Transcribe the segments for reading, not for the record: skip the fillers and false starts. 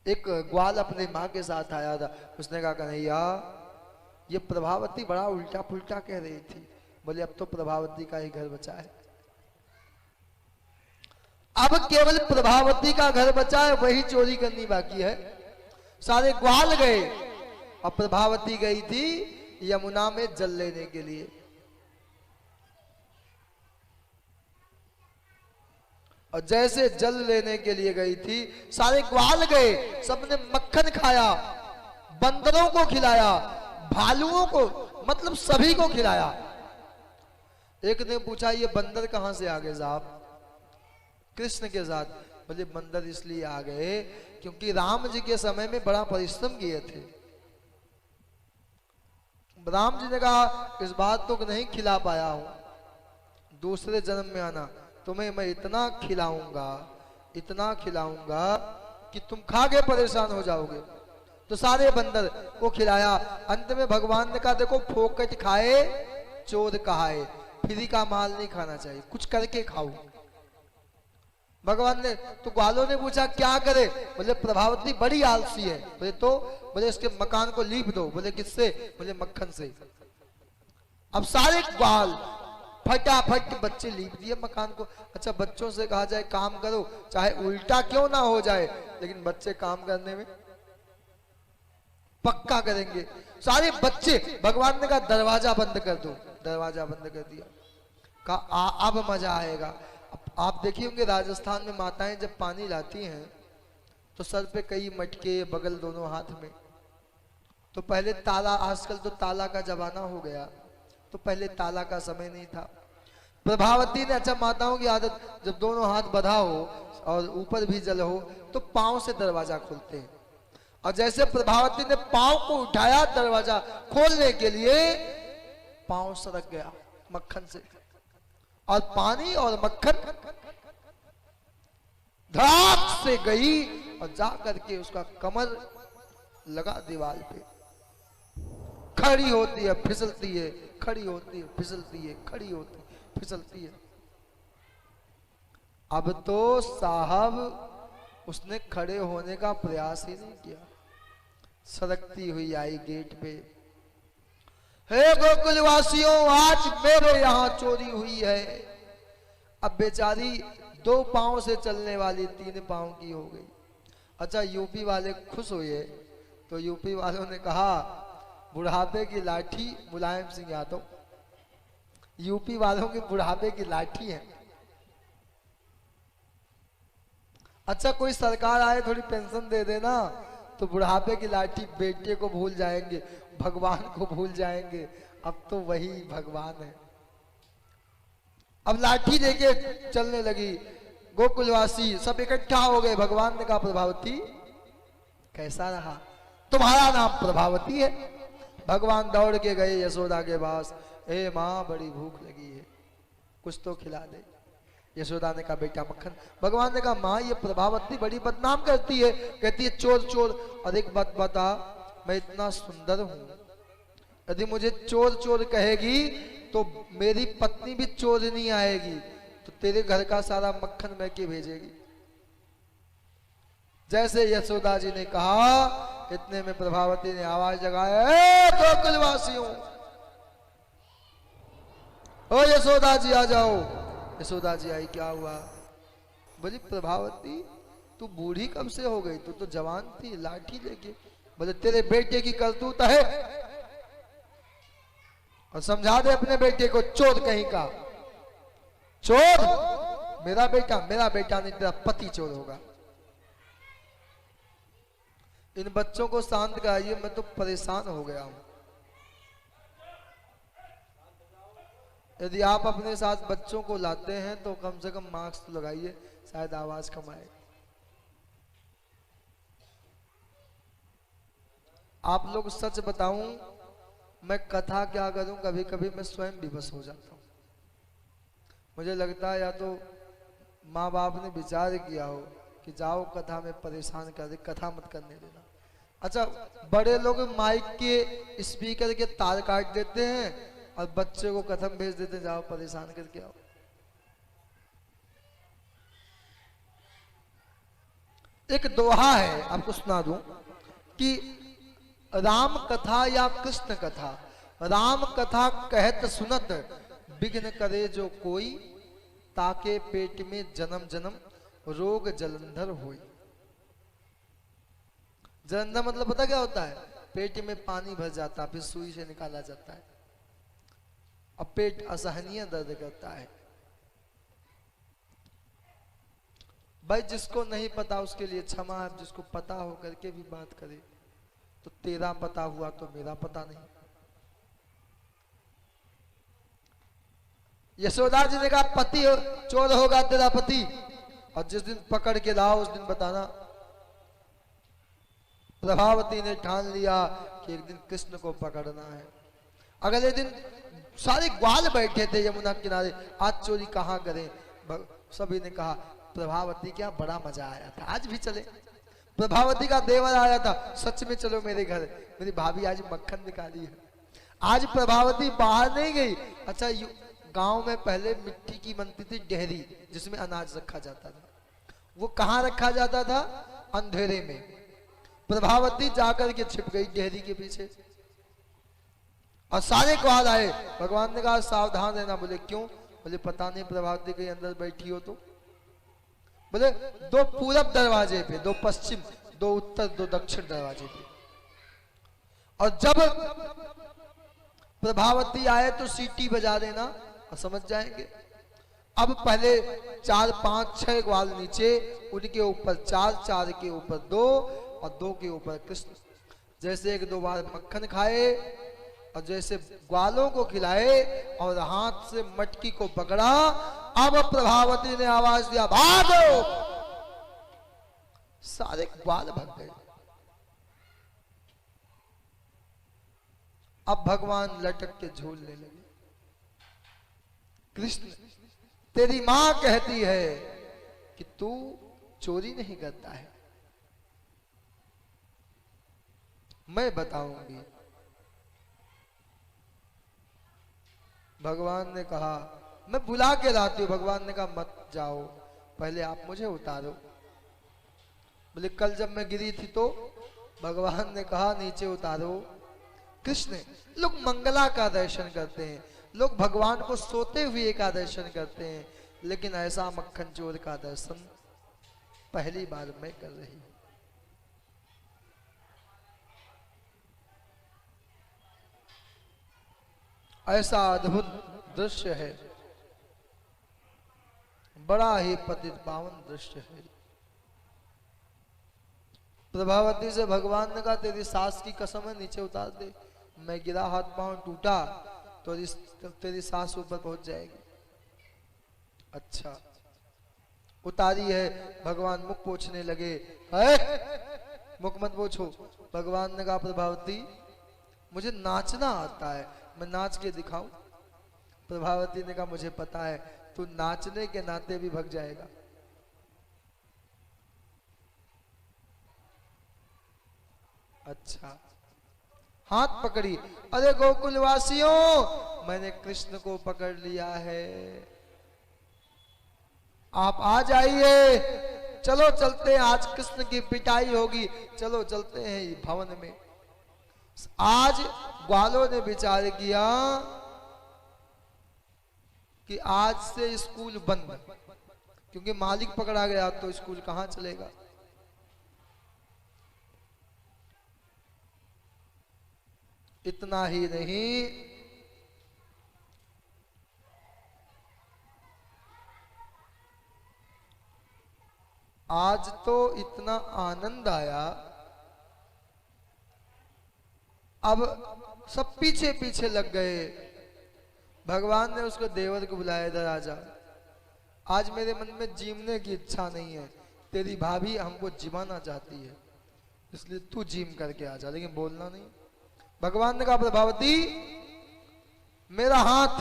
एक ग्वाल अपनी माँ के साथ आया था। उसने कहा कन्हैया ये प्रभावती बड़ा उल्टा पुल्टा कह रही थी। बोले अब तो प्रभावती का ही घर बचा है, अब केवल प्रभावती का घर बचा है, वही चोरी करनी बाकी है। सारे ग्वाल गए और प्रभावती गई थी यमुना में जल लेने के लिए। और जैसे जल लेने के लिए गई थी, सारे ग्वाल गए, सबने मक्खन खाया, बंदरों को खिलाया, भालुओं को, मतलब सभी को खिलाया। एक ने पूछा ये बंदर कहां से आ गए साहब? कृष्ण के साथ। बोले बंदर इसलिए आ गए क्योंकि राम जी के समय में बड़ा परिश्रम किए थे। राम जी ने कहा इस बात तो नहीं खिला पाया हूं, दूसरे जन्म में आना, तुम्हें मैं इतना खिलाऊंगा, इतना खिलाऊंगा कि तुम खा के परेशान हो जाओगे। तो सारे बंदर को खिलाया। अंत में भगवान ने कहा देखो फोकट खाए चोर कहाए, फ्री का माल नहीं खाना चाहिए, कुछ करके खाओ। भगवान ने तो ग्वालों ने पूछा क्या करे? बोले प्रभावती बड़ी आलसी है। बोले तो? बोले इसके मकान को लीप दो। बोले किससे? बोले मक्खन से। अब सारे ग्वाल फटाफट बच्चे लीप दिए मकान को। अच्छा बच्चों से कहा जाए काम करो, चाहे उल्टा क्यों ना हो जाए, लेकिन बच्चे काम करने में पक्का करेंगे। सारे बच्चे, भगवान ने कहा दरवाजा बंद कर दो, दरवाजा बंद कर दिया। कहा अब मजा आएगा। आप देखिए होंगे राजस्थान में माताएं जब पानी लाती हैं तो सर पे कई मटके, बगल दोनों हाथ में। तो पहले ताला, आजकल तो ताला का जमाना हो गया, तो पहले ताला का समय नहीं था। प्रभावती ने, अच्छा माताओं की आदत, जब दोनों हाथ बंधा हो और ऊपर भी जल हो तो पांव से दरवाजा खोलते हैं। और जैसे प्रभावती ने पांव को उठाया दरवाजा खोलने के लिए, पांव सरक गया मक्खन से, और पानी और मक्खन धड़ाक से गई और जा करके उसका कमर लगा दीवार पे। खड़ी होती है फिसलती है, खड़ी होती है फिसलती है, खड़ी होती है फिसलती है। अब तो साहब उसने खड़े होने का प्रयास ही नहीं किया, सरकती हुई आई गेट पे। हे गोकुलवासियों, आज मेरे यहां चोरी हुई है। अब बेचारी 2 पांव से चलने वाली 3 पांव की हो गई। अच्छा यूपी वाले खुश हुए तो यूपी वालों ने कहा बुढ़ापे की लाठी मुलायम सिंह यादव, यूपी वालों की बुढ़ापे की लाठी है। अच्छा कोई सरकार आए थोड़ी पेंशन दे देना तो बुढ़ापे की लाठी बेटे को भूल जाएंगे, भगवान को भूल जाएंगे। अब तो वही भगवान है। अब लाठी लेके चलने लगी। गोकुलवासी सब इकट्ठा हो गए। भगवान ने कहा प्रभावती कैसा रहा? तुम्हारा नाम प्रभावती है। भगवान दौड़ के गए यशोदा के पास। ए माँ बड़ी भूख लगी है, कुछ तो खिला दे। यशोदा ने कहा बेटा मक्खन। भगवान ने कहा माँ ये प्रभावती बड़ी बदनाम करती है, कहती है चोर चोर। और एक बात बता, मैं इतना सुंदर हूं, यदि मुझे चोर चोर कहेगी तो मेरी पत्नी भी चोर नहीं आएगी, तो तेरे घर का सारा मक्खन मैं के भेजेगी। जैसे यशोदा जी ने कहा, इतने में प्रभावती ने आवाज लगाया, ए गोकुलवासियों, ओ यशोदा जी आ जाओ। यशोदा जी आई। क्या हुआ? बोली प्रभावती तू बूढ़ी कब से हो गई? तू तो जवान थी लाठी लेके। बोले तेरे बेटे की करतूत है, और समझा दे अपने बेटे को, चोर कहीं का। चोर मेरा बेटा नहीं, तेरा पति चोर होगा। इन बच्चों को शांत कराइए, मैं तो परेशान हो गया हूं। यदि आप अपने साथ बच्चों को लाते हैं तो कम से कम मास्क तो लगाइए, शायद आवाज कम आए। आप लोग सच बताऊं, मैं कथा क्या करूं, कभी कभी मैं स्वयं विवश हो जाता हूं। मुझे लगता है या तो माँ बाप ने विचार किया हो कि जाओ कथा में परेशान कर दे, कथा मत करने देना। अच्छा बड़े लोग माइक के स्पीकर के तार काट देते हैं और बच्चे को कथम भेज देते हैं, जाओ परेशान करके आओ। एक दोहा है, आपको सुना दूं कि राम कथा या कृष्ण कथा, राम कथा कहत सुनत विघ्न करे जो कोई, ताके पेट में जन्म जन्म रोग जलंधर होई। जलंधर मतलब पता क्या होता है? पेट में पानी भर जाता, फिर सुई से निकाला जाता है, अब पेट असहनीय दर्द करता है। भाई जिसको नहीं पता उसके लिए क्षमा है, जिसको पता हो करके भी बात करे। तो तेरा पता हुआ तो मेरा पता नहीं। यशोदा जी ने कहा पति चोर होगा तेरा पति, और जिस दिन पकड़ के लाओ उस दिन बताना। प्रभावती ने ठान लिया कि एक दिन कृष्ण को पकड़ना है। अगले दिन सारे ग्वाल बैठे थे यमुना किनारे, आज चोरी कहाँ करें। सभी ने कहा प्रभावती क्या बड़ा मजा आया था, आज भी चले। प्रभावती का देवर आया था, सच में चलो मेरे घर, मेरी भाभी आज मक्खन निकाली है। आज प्रभावती बाहर नहीं गई। अच्छा, गांव में पहले मिट्टी की बनती थी डेहरी, जिसमें अनाज रखा जाता था। वो कहाँ रखा जाता था? अंधेरे में। प्रभावती जाकर के छिप गई डेहरी के पीछे, और सारे ग्वाल आए। भगवान ने कहा सावधान रहना। बोले क्यों? बोले पता नहीं प्रभावती कहीं अंदर बैठी हो तो। बोले दो पूरब दरवाजे पे, दो पश्चिम, दो उत्तर, दो दक्षिण दरवाजे पे। और जब प्रभावती आए तो सीटी बजा देना और समझ जाएंगे। अब पहले 4 5 6 ग्वाल नीचे, उनके ऊपर 4, 4 के ऊपर 2 और 2 के ऊपर कृष्ण। जैसे 1-2 बार मक्खन खाए और जैसे ग्वालों को खिलाए और हाथ से मटकी को पकड़ा। अब प्रभावती ने आवाज दिया भागो, सारे ग्वाल भाग गए। अब भगवान लटक के झूलने लगे। कृष्ण तेरी मां कहती है कि तू चोरी नहीं करता है, मैं बताऊंगी। भगवान ने कहा मैं बुला के लाती हूँ। भगवान ने कहा मत जाओ, पहले आप मुझे उतारो। बोले कल जब मैं गिरी थी तो भगवान ने कहा नीचे उतारो। कृष्ण, लोग मंगला का दर्शन करते हैं, लोग भगवान को सोते हुए का दर्शन करते हैं, लेकिन ऐसा मक्खन चोर का दर्शन पहली बार मैं कर रही हूं। ऐसा अद्भुत दृश्य है, बड़ा ही पतित पावन दृश्य है। प्रभावती से भगवान ने कहा तेरी सास की कसम है नीचे उतार दे। मैं गिरा, हाथ पांव टूटा तो तेरी सास ऊपर पहुंच जाएगी। अच्छा, उतारी है। भगवान मुख पोंछने लगे। मुख मत पोंछो। भगवान ने कहा प्रभावती मुझे नाचना आता है, मैं नाच के दिखाऊं। प्रभावती ने कहा मुझे पता है, तू नाचने के नाते भी भग जाएगा। अच्छा, हाथ पकड़ी। अरे गोकुलवासियों, मैंने कृष्ण को पकड़ लिया है, आप आ जाइए। चलो चलते हैं, आज कृष्ण की पिटाई होगी। चलो चलते हैं भवन में। आज ग्वालों ने विचार किया कि आज से स्कूल बंद, क्योंकि मालिक पकड़ा गया तो स्कूल कहां चलेगा। इतना ही नहीं, आज तो इतना आनंद आया, अब सब पीछे पीछे लग गए। भगवान ने उसको देवर को बुलाया, इधर आजा, आज मेरे मन में जीमने की इच्छा नहीं है, तेरी भाभी हमको जिमाना चाहती है, इसलिए तू जिम करके आजा, लेकिन बोलना नहीं। भगवान ने कहा प्रभावती मेरा हाथ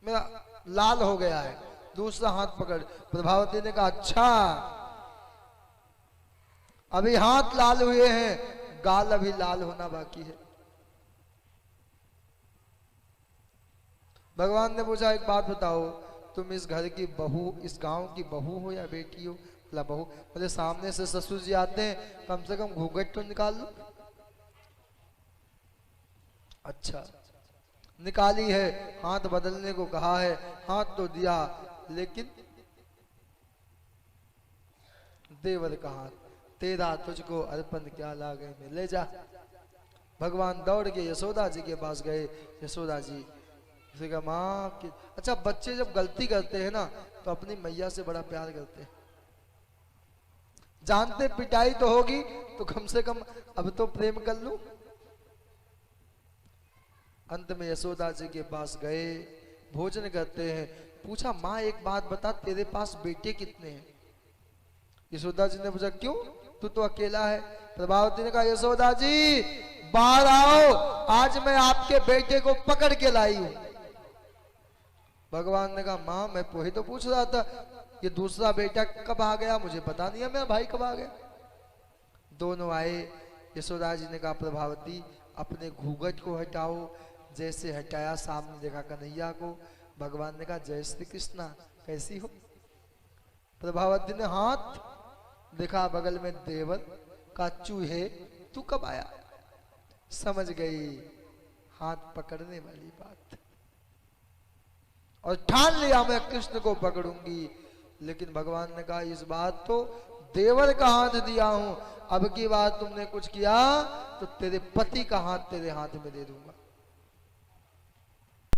मेरा लाल हो गया है, दूसरा हाथ पकड़। प्रभावती ने कहा अच्छा, अभी हाथ लाल हुए हैं, गाल अभी लाल होना बाकी है। भगवान ने पूछा एक बात बताओ, तुम इस घर की बहू, इस गांव की बहू हो या बेटी हो? बोला बहू। बोले सामने से ससुर जी आते हैं, कम से कम घूंघट तो निकाल लो। अच्छा, निकाली है, हाथ बदलने को कहा है, हाथ तो दिया, लेकिन देवर का हाथ, तेरा तुझको अर्पण क्या लागे में, ले जा। भगवान दौड़ के यशोदा जी के पास गए। यशोदा जी उसे कहा माँ कि अच्छा, बच्चे जब गलती करते हैं ना तो अपनी मैया से बड़ा प्यार करते हैं। जानते पिटाई तो होगी तो कम से कम अब तो प्रेम कर लूं। अंत में यशोदा जी के पास गए, भोजन करते हैं। पूछा माँ एक बात बता, तेरे पास बेटे कितने हैं? यशोदा जी ने पूछा क्यों, तू तो अकेला है। प्रभावती ने कहा यशोदा जी बाहर आओ, आज मैं आपके बेटे को पकड़ के लाई हूं। भगवान ने कहा माँ मैं वही तो पूछ रहा था, ये दूसरा बेटा कब आ गया, मुझे पता नहीं है मेरा भाई कब आ गया। दोनों आए। यशोदा जी ने कहा प्रभावती अपने घूंघट को हटाओ। जैसे हटाया सामने देखा कन्हैया को। भगवान ने कहा जय श्री कृष्णा, कैसी हो? प्रभावती ने हाथ देखा, बगल में देवर का चूहे, तू कब आया? समझ गई हाथ पकड़ने वाली बात, और ठान लिया मैं कृष्ण को पकड़ूंगी। लेकिन भगवान ने कहा इस बात तो देवर का हाथ दिया हूं, अब की बात तुमने कुछ किया तो तेरे पति का हाथ तेरे हाथ में दे दूंगा।